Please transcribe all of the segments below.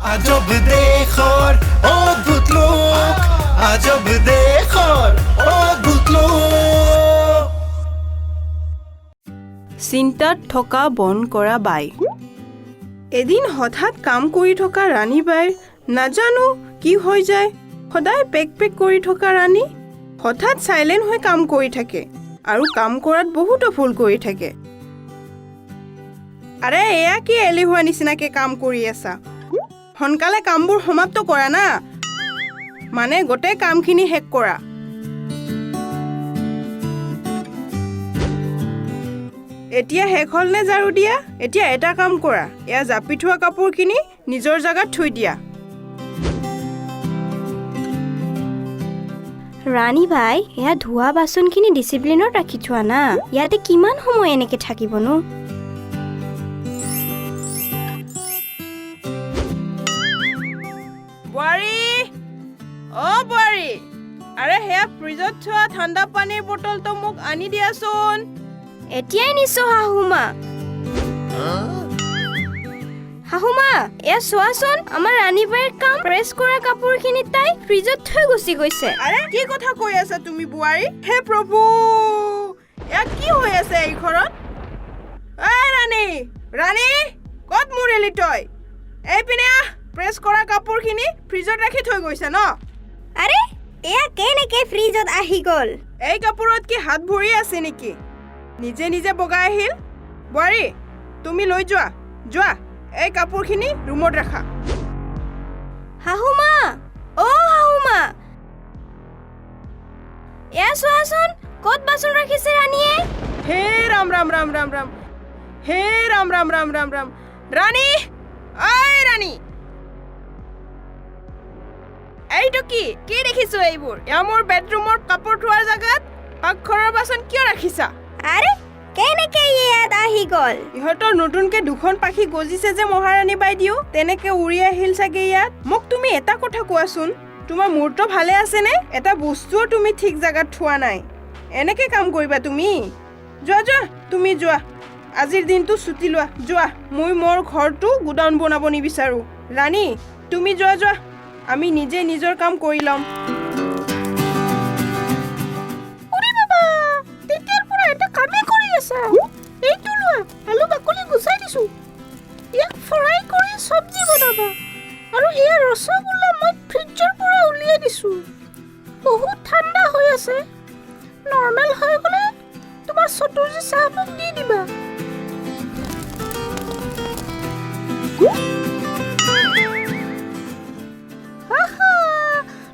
আজব দেশৰ অদ্ভুত লোক আজব দেশৰ অদ্ভুত লোক চিন্তাত থকা বন কৰা বাই এদিন হঠাৎ কাম কৰি থকা ৰাণী বাইৰ নাজানো কি হৈ যায় সদায় পেক কৰি থকা ৰাণী হঠাৎ সাইলেন্ট হৈ কাম কৰি থাকে আৰু কাম কৰাত বহুত ভুল কৰি থাকে আৰে এয়া কি এলিহুৱা নিচিনাকে কাম কৰি আছা হনকালে কামবোৰ সমাপ্ত কৰা না মানে গোটেই কামখিনি শেষ কৰা এতিয়া শেষ হল নে ঝাৰু দিয়া এতিয়া এটা কাম কৰা এয়া জাপি থোৱা কাপোৰখিনি নিজৰ জাগাত থৈ দিয়া ৰাণী ভাই এয়া ধোৱা বাচনখিনি ডিসিপ্লিনত ৰাখি থোৱা না ইয়াতে কিমান সময় এনেকে থাকিবনো বুৱাৰী আৰে হেয়া ফ্ৰিজত থোৱা ঠাণ্ডা পানীৰ বটলটো মোক আনি দিয়াচোন এতিয়াই নিছো হাহুমা হাহুমা এয়া চোৱাচোন আমাৰ ৰাণী বাইৰ কাম প্ৰেছ কৰা কাপোৰখিনি তাই ফ্ৰিজত থৈ গুচি গৈছে আৰে কি কথা কৈ আছা তুমি বুৱাৰী হে প্ৰভু এয়া কি হৈ আছে এই ঘৰত ৰাণী ক'ত মুৰেলি তই এই পিনে প্ৰেছ কৰা কাপোৰখিনি ফ্ৰিজত ৰাখি থৈ গৈছে ন আৰে এয়া কেনেকে ফ্ৰিজত আহি গল এই কাপোৰত কি হাত ভৰি আছে নেকি নিজে নিজে বগাই আহিল বুৱাৰী তুমি লৈ যোৱা এই কাপোৰখিনি ৰুমত ৰাখা হাহুমা অ হাহুমা এয়া চোৱাচোন ক'ত বাচন ৰাখিছে ৰাণীয়ে হে ৰাম ৰাম ৰাম ৰাম ৰাম হে ৰাম ৰাম ৰাম ৰাম ৰাম ৰাণী ৰাণী এইটো কি দেখিছো এইবোৰ এয়া মোৰ বেডৰুমৰ কাপোৰ থোৱাৰ জাগাত পাকঘৰৰ বাচন কিয় ৰাখিছা আৰে কেনেকে ইয়াত আহি গল ইহঁতৰ নতুনকে দুখন পাখি গজিছে যে মহাৰাণী বাইদেউ তেনেকে উৰি আহিল চাগে ইয়াত মোক তুমি এটা কথা কোৱাচোন তোমাৰ মূৰটো ভালে আছেনে এটা বস্তুও তুমি ঠিক জাগাত থোৱা নাই এনেকে কাম কৰিবা তুমি যোৱা তুমি যোৱা আজিৰ দিনটো ছুটি লোৱা যোৱা মই মোৰ ঘৰটো গুদাউন বনাব নিবিচাৰো ৰাণী তুমি যোৱা আমি নিজে নিজৰ কাম কৰি লম এইটো লোৱা আলু বাকলি গুচাই দিছো ইয়াক ফ্ৰাই কৰি সবজি বনাবা আৰু এই ৰসগোল্লা মই ফ্ৰিজৰ পৰা উলিয়াই দিছো বহুত ঠাণ্ডা হৈ আছে নৰ্মেল হৈ গলে তোমাৰ চতুৰ্জি চাহ মোক দি দিবা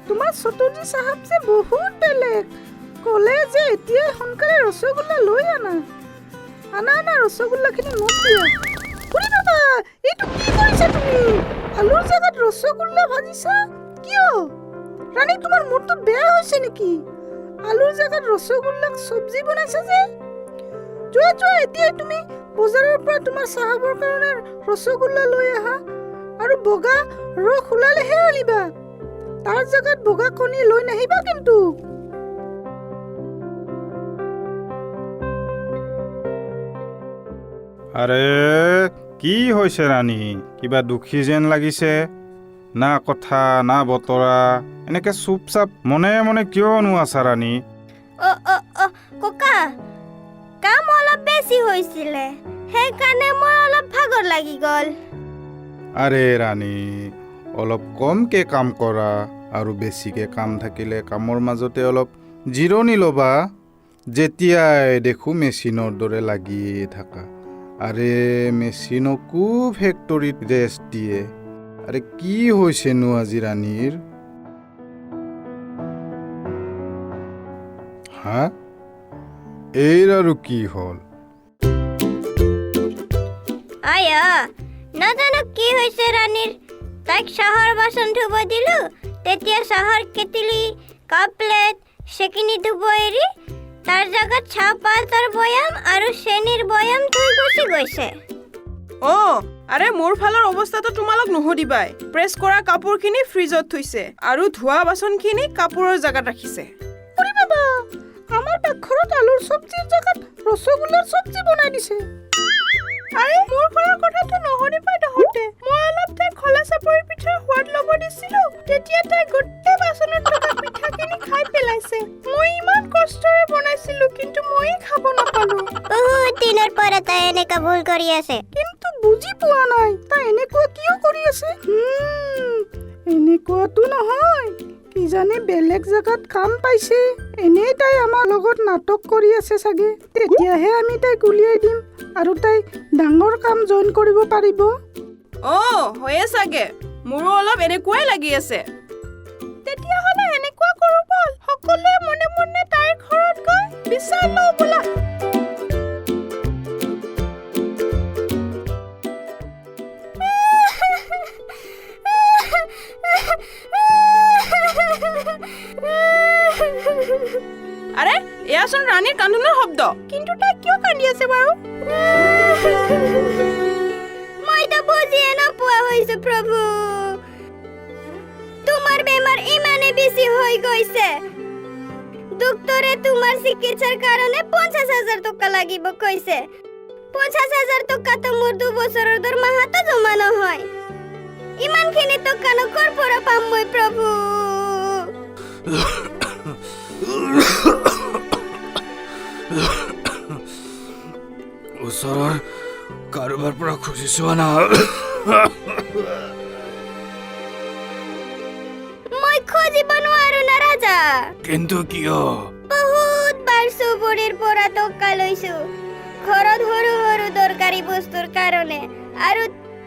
তোমাৰ চতুৰ্জি চাহাব যে বহুত বেলেগ কলে যে এতিয়া সোনকালে ৰসগোল্লা লৈ আনা ৰসগোল্লাখিনি মোক দিয়া খুৰি বাবা এইটো কি কৰিছা তুমি আলুৰ জাগাত ৰসগোল্লা ভাজিছা কিয় ৰাণী তোমাৰ মূৰটো বেয়া হৈছে নেকি আলুৰ জাগাত ৰসগোল্লাক সবজি বনাইছা যে যোৱা এতিয়া তুমি বজাৰৰ পৰা তোমাৰ চাহাবৰ কাৰণে ৰসগোল্লা লৈ আহা আৰু বগা ৰস ওলালেহে আনিবা তাৰ জাগাত বগা কণী লৈ নাহিবা কিন্তু আৰে কি হৈছে ৰাণী কিবা দুখী যেন লাগিছে না কথা না বতৰা এনেকে চুপচাপ মনে মনে কিয়নো আছা ৰাণী ককা কাম অলপ বেছি হৈছিলে সেইকাৰণে মোৰ অলপ ভাগৰ লাগি গল আৰে ৰাণী অলপ কমকে কাম কৰা আৰু বেছিকে কাম থাকিলে কামৰ মাজতে অলপ জিৰণি ল'বা যেতিয়াই দেখো মেচিনৰ দৰে লাগিয়ে থাকা আৰে মেচিনকো ফেক্টৰীত ৰেষ্ট দিয়ে আৰে কি হৈছেনো আজি ৰাণীৰ হা এইৰ আৰু কি হ'ল আয়া নাজানো কি হৈছে ৰাণীৰ তাইক চাহৰ বাচন ধুব দিলো তেতিয়া চাহৰ কেটলি কাপ প্লেট সেখিনি ধুব এৰি তাৰ জাগাত চাহপাতৰ বয়াম আৰু চেনিৰ বয়াম থৈ গুচি গৈছে আৰে মোৰ ফালৰ অৱস্থাটো তোমালোক নহদিবাই প্ৰেছ কৰা কাপোৰখিনি ফ্ৰিজত থৈছে আৰু ধোৱা বাচনখিনি কাপোৰৰ জাগাত ৰাখিছে খুৰি বাবা আমাৰ পাকঘৰত আলুৰ সবজিৰ জাগাত ৰসগোল্লাৰ সবজি বনাই দিছে আৰে মোৰ ঘৰৰ কথাটো নহদিবাই তহঁতে মই অলপ তাই খলা চাপৰি পিঠা তেতিয়া তাই গোটেই বাচনত থকা পিঠাখিনি খাই পেলাইছে। মই ইমান কষ্টৰে বনাইছিলো, কিন্তু মই খাব নাপালো। বহুত দিনৰ পৰা তাই এনেকা ভুল কৰি আছে। কিন্তু বুজি পোৱা নাই তাই এনেকুৱা কিয় কৰি আছে। এনেকুৱাতো নহয়, কিজানি বেলেগ জেগাত কাম পাইছে। এনেই তাই আমাৰ লগত নাটক কৰি আছে চাগে। তেতিয়াহে আমি তাইক উলিয়াই দিম আৰু তাই ডাঙৰ কাম জইন কৰিব পাৰিব। হয়ে চাগে, মোৰো অলপ এনেকুৱাই লাগি আছে। তেতিয়াহ'লে এনেকুৱা কৰো বল, সকলোৱে মনে মনে তাইৰ ঘৰত গৈ বিচাৰ লওঁ ব'লা। আৰে এয়াচোন ৰাণীৰ কান্দোনৰ শব্দ। কিন্তু তাই কিয় কান্দি আছে বাৰু? মইতো বুজিয়ে নোপোৱা হৈছো প্ৰভু। তোমাৰ বেমাৰ ইমানে বেছি হৈ গৈছে, ডক্তৰে তোমাৰ চিকিৎসাৰ কাৰণে 50,000 টকা লাগিব কৈছে। 50,000 টকাটো মোৰ 2 বছৰৰ দৰমহাটো জমা নহয়। ইমানখিনি টকা কৰ পৰা পাম মই প্ৰভু? ওচৰৰ কাৰোবাৰ পৰা খুজি চোৱা না। মই খুজিব নোৱাৰো না ৰাজা। কিন্তু কিয়? বহুত বাৰ চুবুৰীৰ পৰা টকা লৈছো ঘৰত সৰু সৰু দৰকাৰী বস্তুৰ কাৰণে, আৰু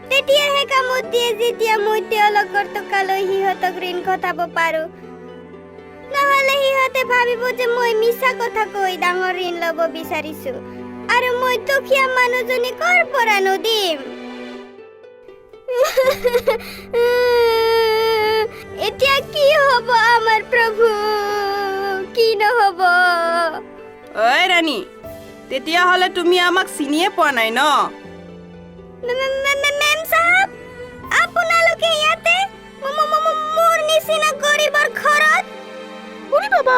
তেতিয়াহে কামত দিয়ে যেতিয়া মই তেওঁলোকৰ টকা লৈ সিহঁতক ঋণ ঘটাব পাৰো। নহ'লে সিহঁতে ভাবিব যে মই মিছা কথা কৈ ডাঙৰ ঋণ ল'ব বিচাৰিছো, আৰু মই দুখীয়া মানুহজনী কৰ পৰা দিম? এতিয়া কি হ'ব আমাৰ প্ৰভু? কি নহ'ব? ঐ ৰাণী, তেতিয়াহ'লে তুমি আমাক চিনিয়ে পোৱা নাই ন? মেম সাহেব, আপোনালোকে ইয়াতে মোৰ নিচিনা গৰীবৰ ঘৰত? উৰি বাবা,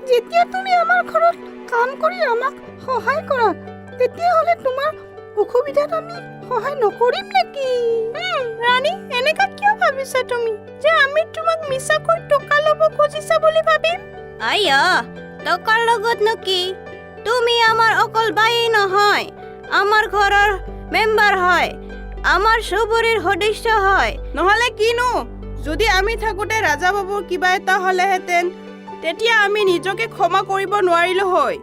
যেতিয়া তুমি আমাৰ ঘৰত কাম কৰি আমাক সহায় কৰা, তেতিয়াহ'লে তোমাৰ অসুবিধাত আমি সহায় নকৰিম নেকি? ৰাণী, এনেকা কিয় ভাবিছা তুমি যে আমি তোমাক মিছাকৈ টকা ল'ব খুজিছা বুলি ভাবিম? আইয়া, টকাৰ লগতনো কি? তুমি আমাৰ অকল বাই নহয়, আমাৰ ঘৰৰ মেম্বাৰ হয়, আমাৰ চুবুৰীৰ সদস্য হয়। নহ'লে কিনো, যদি আমি থাকোঁতে ৰাজা বাবুৰ কিবা এটা হ'লেহেঁতেন, তেতিয়া আমি নিজকে ক্ষমা কৰিব নোৱাৰিলো হয়।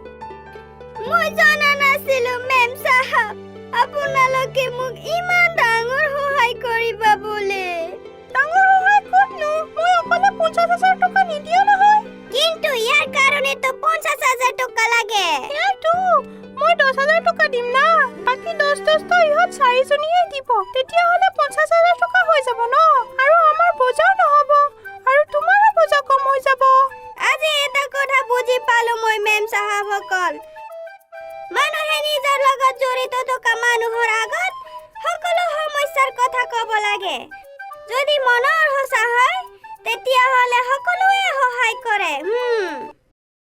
মই জনা নাছিলো মেম সাহেব, আপোনালোকে মোক ইমান ডাঙৰ সহায় কৰিবা বুলি। ডাঙৰ সহায় ক'তনো? মই অকলে 50,000 টকা নিদিয়া নহয়। কিন্তু ইয়াৰ কাৰণেতো 50,000 টকা লাগে। এইটো মই 10,000 টকা দিম না, বাকী 10টা ইহঁত 4জনীয়ে দিব। তেতিয়াহ'লে 50,000 টকা হৈ যাব ন, আৰু আমাৰ বোজাও নহ'ব, আৰু তোমাৰো বোজা কম হৈ যাব। আজি এটা কথা বুজি পালো মই মেম সাহেবসকল। মানুহে নিজৰ লগত জড়িত থকা মানুহৰ আগত সকলো সমস্যাৰ কথা ক'ব লাগে। যদি মনৰ সঁচা হয়, তেতিয়াহ'লে সকলোৱে সহায় কৰে।